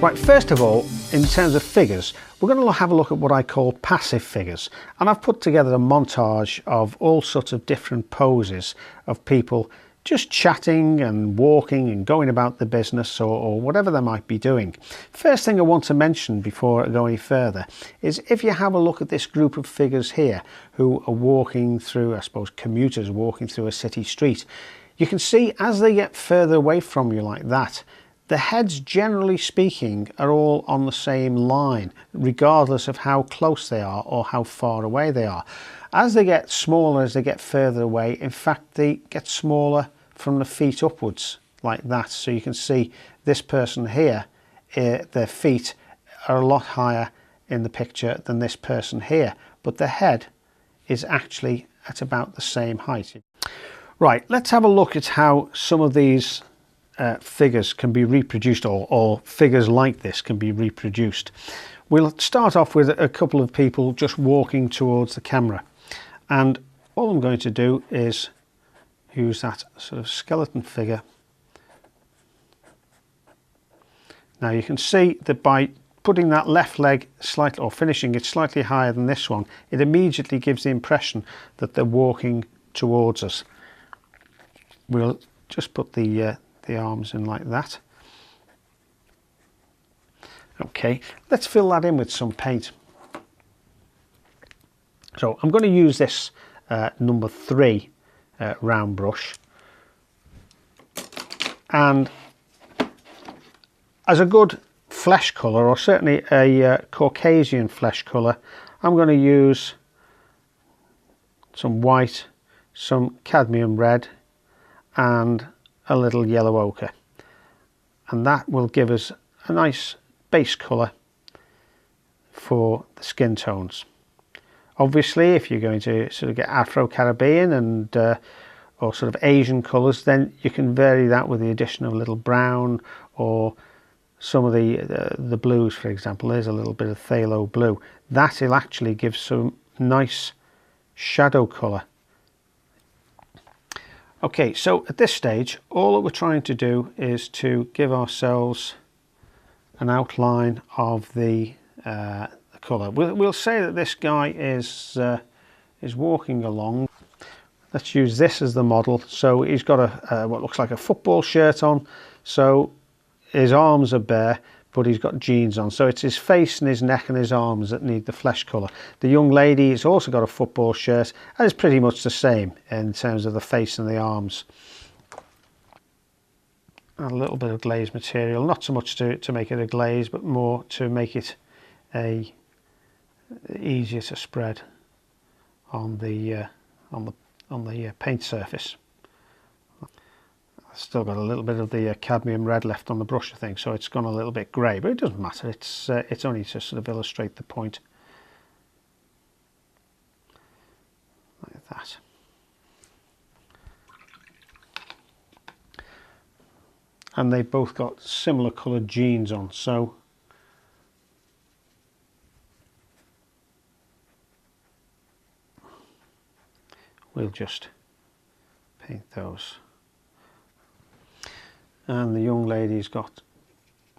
Right, first of all, in terms of figures, we're going to have a look at what I call passive figures. And I've put together a montage of all sorts of different poses of people just chatting and walking and going about the business or whatever they might be doing. First thing I want to mention before I go any further is if you have a look at this group of figures here who are walking through, I suppose commuters walking through a city street, you can see as they get further away from you like that, the heads, generally speaking, are all on the same line, regardless of how close they are or how far away they are. As they get smaller, as they get further away, in fact, they get smaller from the feet upwards, like that. So you can see this person here, their feet are a lot higher in the picture than this person here, but the head is actually at about the same height. Right, let's have a look at how some of these figures can be reproduced, or figures like this can be reproduced. We'll start off with a couple of people just walking towards the camera, and all I'm going to do is use that sort of skeleton figure. Now you can see that by putting that left leg slightly, or finishing it slightly higher than this one, it immediately gives the impression that they're walking towards us. We'll just put the arms in like that. Okay, let's fill that in with some paint. So I'm going to use this number 3 round brush, and as a good flesh colour, or certainly a Caucasian flesh colour, I'm going to use some white, some cadmium red and a little yellow ochre, and that will give us a nice base colour for the skin tones. Obviously, if you're going to sort of get Afro-Caribbean and or sort of Asian colours, then you can vary that with the addition of a little brown, or some of the blues, for example. There's a little bit of phthalo blue. That will actually give some nice shadow colour. Okay, so at this stage, all that we're trying to do is to give ourselves an outline of the colour. We'll say that this guy is walking along. Let's use this as the model. So he's got a what looks like a football shirt on. So his arms are bare, but he's got jeans on. So it's his face and his neck and his arms that need the flesh colour. The young lady has also got a football shirt, and it's pretty much the same in terms of the face and the arms. And a little bit of glaze material, not so much to make it a glaze, but more to make it easier to spread on the paint surface. I've still got a little bit of the cadmium red left on the brush, I think, so it's gone a little bit grey, but it doesn't matter. It's only to sort of illustrate the point, like that. And they've both got similar coloured jeans on, so we'll just paint those. And the young lady's got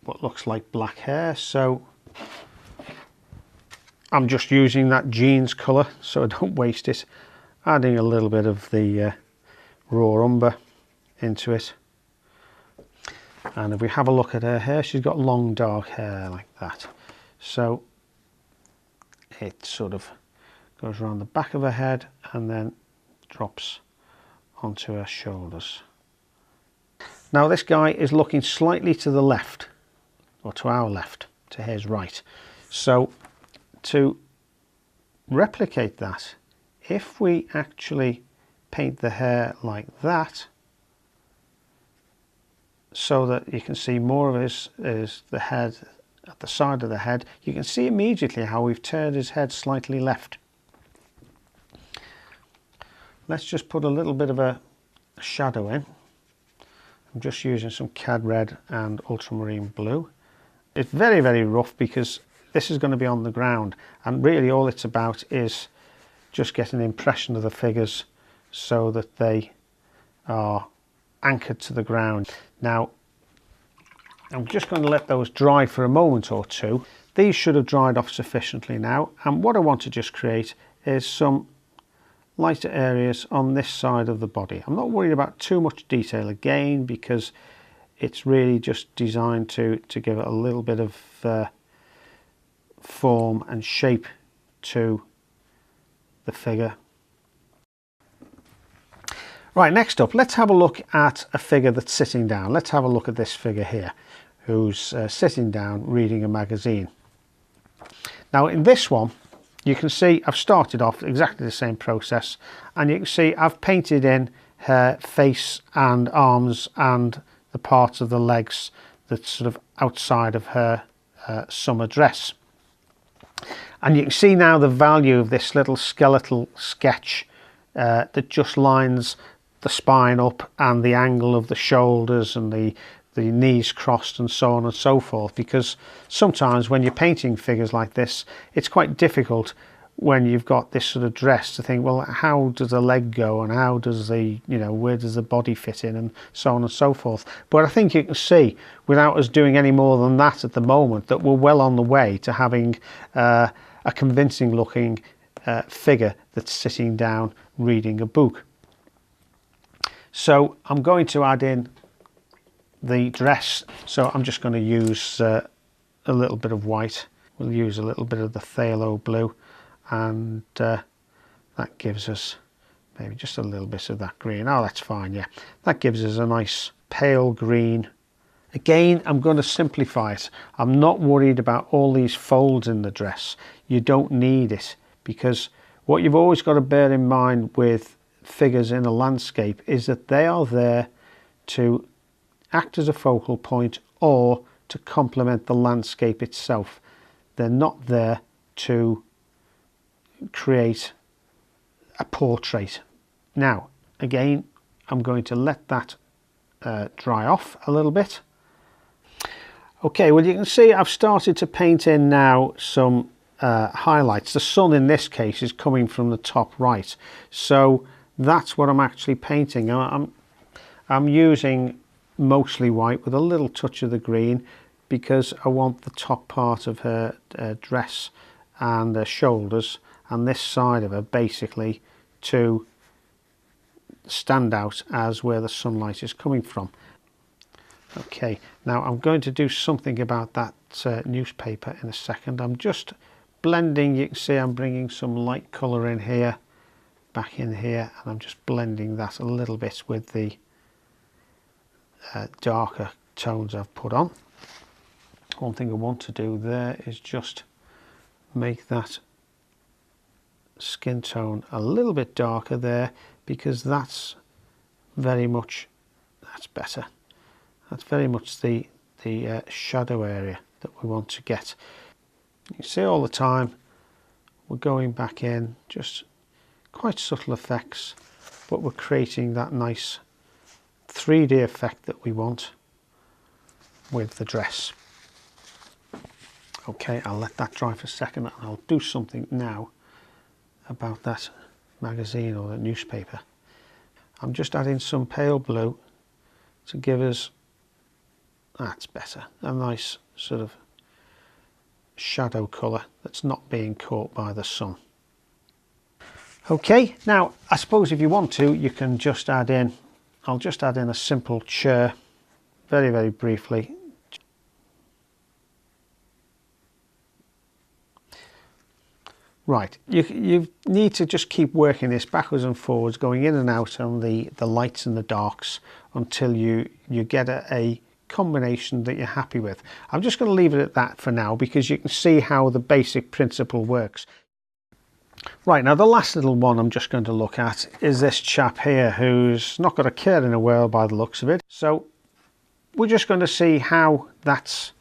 what looks like black hair, so I'm just using that jeans colour so I don't waste it, adding a little bit of the raw umber into it. And if we have a look at her hair, she's got long dark hair like that, so it sort of goes around the back of her head and then drops onto her shoulders. Now this guy is looking slightly to the left, or to our left, to his right. So to replicate that, if we actually paint the hair like that, so that you can see more of the head at the side of the head, you can see immediately how we've turned his head slightly left. Let's just put a little bit of a shadow in. I'm just using some cad red and ultramarine blue. It's very, very rough because this is going to be on the ground, and really all it's about is just getting an impression of the figures so that they are anchored to the ground. Now I'm just going to let those dry for a moment or two. These should have dried off sufficiently now, and what I want to just create is some lighter areas on this side of the body. I'm not worried about too much detail again, because it's really just designed to give it a little bit of form and shape to the figure. Right, next up, let's have a look at a figure that's sitting down. Let's have a look at this figure here, who's sitting down reading a magazine. Now in this one, you can see I've started off exactly the same process, and you can see I've painted in her face and arms and the parts of the legs that's sort of outside of her summer dress. And you can see now the value of this little skeletal sketch that just lines the spine up and the angle of the shoulders and the knees crossed and so on and so forth, because sometimes when you're painting figures like this, it's quite difficult when you've got this sort of dress to think, well, how does the leg go, and how does the, you know, where does the body fit in, and so on and so forth. But I think you can see, without us doing any more than that at the moment, that we're well on the way to having a convincing looking figure that's sitting down reading a book. So I'm going to add in the dress, so I'm just going to use a little bit of white. We'll use a little bit of the phthalo blue, and that gives us maybe just a little bit of that green. Oh, that's fine, yeah. That gives us a nice pale green. Again, I'm going to simplify it. I'm not worried about all these folds in the dress. You don't need it, because what you've always got to bear in mind with figures in a landscape is that they are there to act as a focal point or to complement the landscape itself. They're not there to create a portrait. Now, again, I'm going to let that dry off a little bit. Okay, well, you can see I've started to paint in now some highlights. The sun in this case is coming from the top right, so that's what I'm actually painting. I'm using mostly white with a little touch of the green, because I want the top part of her dress and her shoulders and this side of her basically to stand out as where the sunlight is coming from. Okay, now I'm going to do something about that newspaper in a second. I'm just blending. You can see I'm bringing some light colour in here, back in here, and I'm just blending that a little bit with the darker tones I've put on. One thing I want to do there is just make that skin tone a little bit darker there, because that's very much, that's better. That's very much the shadow area that we want to get. You see all the time we're going back in, just quite subtle effects, but we're creating that nice 3D effect that we want with the dress. Okay, I'll let that dry for a second, and I'll do something now about that magazine or the newspaper. I'm just adding some pale blue to give us, that's better, a nice sort of shadow colour that's not being caught by the sun. Okay, now I suppose if you want to, you can just add in, I'll just add in a simple chair very, very briefly. Right, you need to just keep working this backwards and forwards, going in and out on the lights and the darks until you get a combination that you're happy with. I'm just going to leave it at that for now, because you can see how the basic principle works. Right, now the last little one I'm just going to look at is this chap here, who's not got a care in the world by the looks of it. So we're just going to see how that's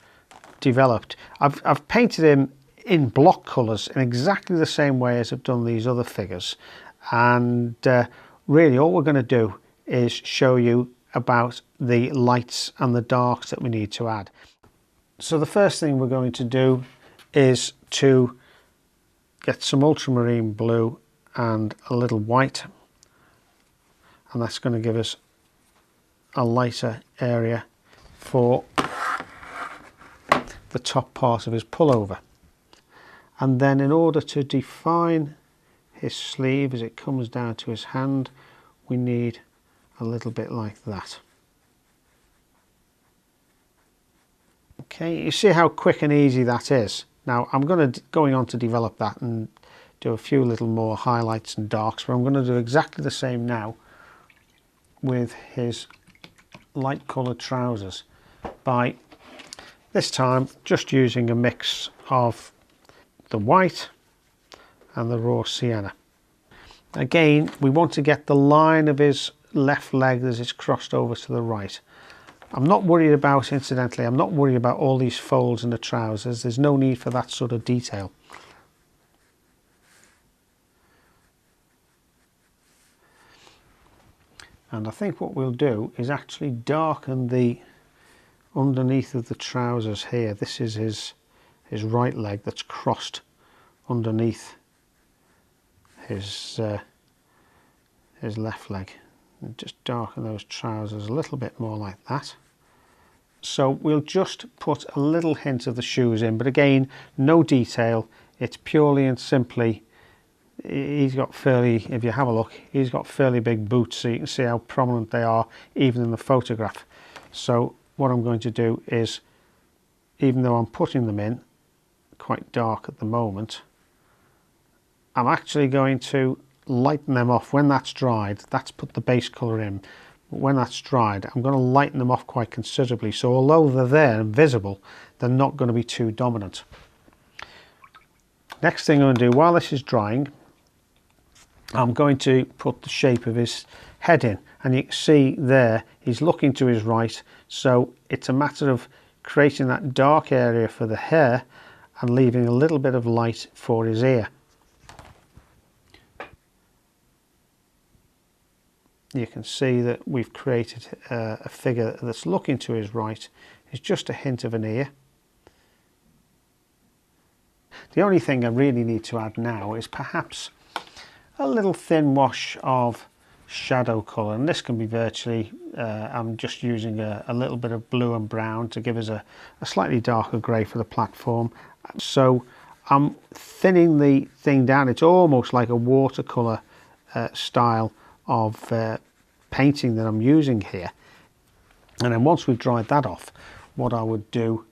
developed. I've painted him in block colours in exactly the same way as I've done these other figures, and really all we're going to do is show you about the lights and the darks that we need to add. So the first thing we're going to do is to get some ultramarine blue and a little white, and that's going to give us a lighter area for the top part of his pullover. And then in order to define his sleeve as it comes down to his hand, we need a little bit like that. Okay, you see how quick and easy that is. Now I'm going on to develop that and do a few little more highlights and darks, but I'm going to do exactly the same now with his light coloured trousers, by this time just using a mix of the white and the raw sienna. Again, we want to get the line of his left leg as it's crossed over to the right. I'm not worried about, incidentally, I'm not worried about all these folds in the trousers. There's no need for that sort of detail. And I think what we'll do is actually darken the underneath of the trousers here. This is his right leg that's crossed underneath his left leg. And just darken those trousers a little bit more like that. So we'll just put a little hint of the shoes in, but again, no detail. It's purely and simply, he's got fairly, if you have a look, he's got fairly big boots, so you can see how prominent they are even in the photograph. So what I'm going to do is, even though I'm putting them in quite dark at the moment, I'm actually going to lighten them off when that's dried. That's put the base colour in. But when that's dried, I'm going to lighten them off quite considerably, so although they're there and visible, they're not going to be too dominant. Next thing I'm going to do while this is drying, I'm going to put the shape of his head in, and you can see there he's looking to his right, so it's a matter of creating that dark area for the hair and leaving a little bit of light for his ear. You can see that we've created a figure that's looking to his right. It's just a hint of an ear. The only thing I really need to add now is perhaps a little thin wash of shadow colour, and this can be virtually, I'm just using a little bit of blue and brown to give us a slightly darker grey for the platform. So I'm thinning the thing down. It's almost like a watercolour style of painting that I'm using here. And then once we've dried that off, what I would do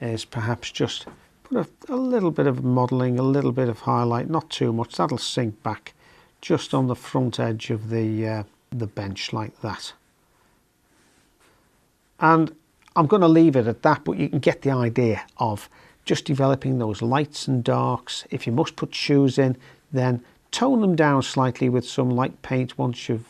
is perhaps just put a little bit of modelling, a little bit of highlight, not too much, that'll sink back just on the front edge of the bench like that. And I'm going to leave it at that, but you can get the idea of just developing those lights and darks. If you must put shoes in, then tone them down slightly with some light paint once you've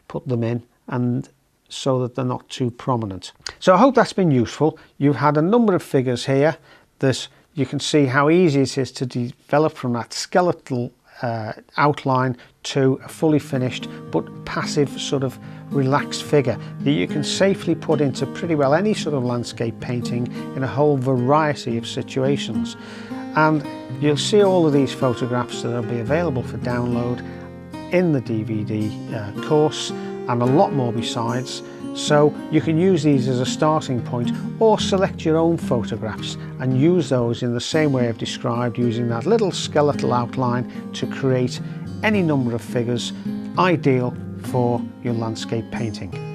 put them in, and so that they're not too prominent. So I hope that's been useful. You've had a number of figures here that you can see how easy it is to develop from that skeletal outline to a fully finished but passive sort of relaxed figure that you can safely put into pretty well any sort of landscape painting in a whole variety of situations. And you'll see all of these photographs that will be available for download in the DVD course, and a lot more besides. So you can use these as a starting point, or select your own photographs and use those in the same way I've described, using that little skeletal outline to create any number of figures ideal for your landscape painting.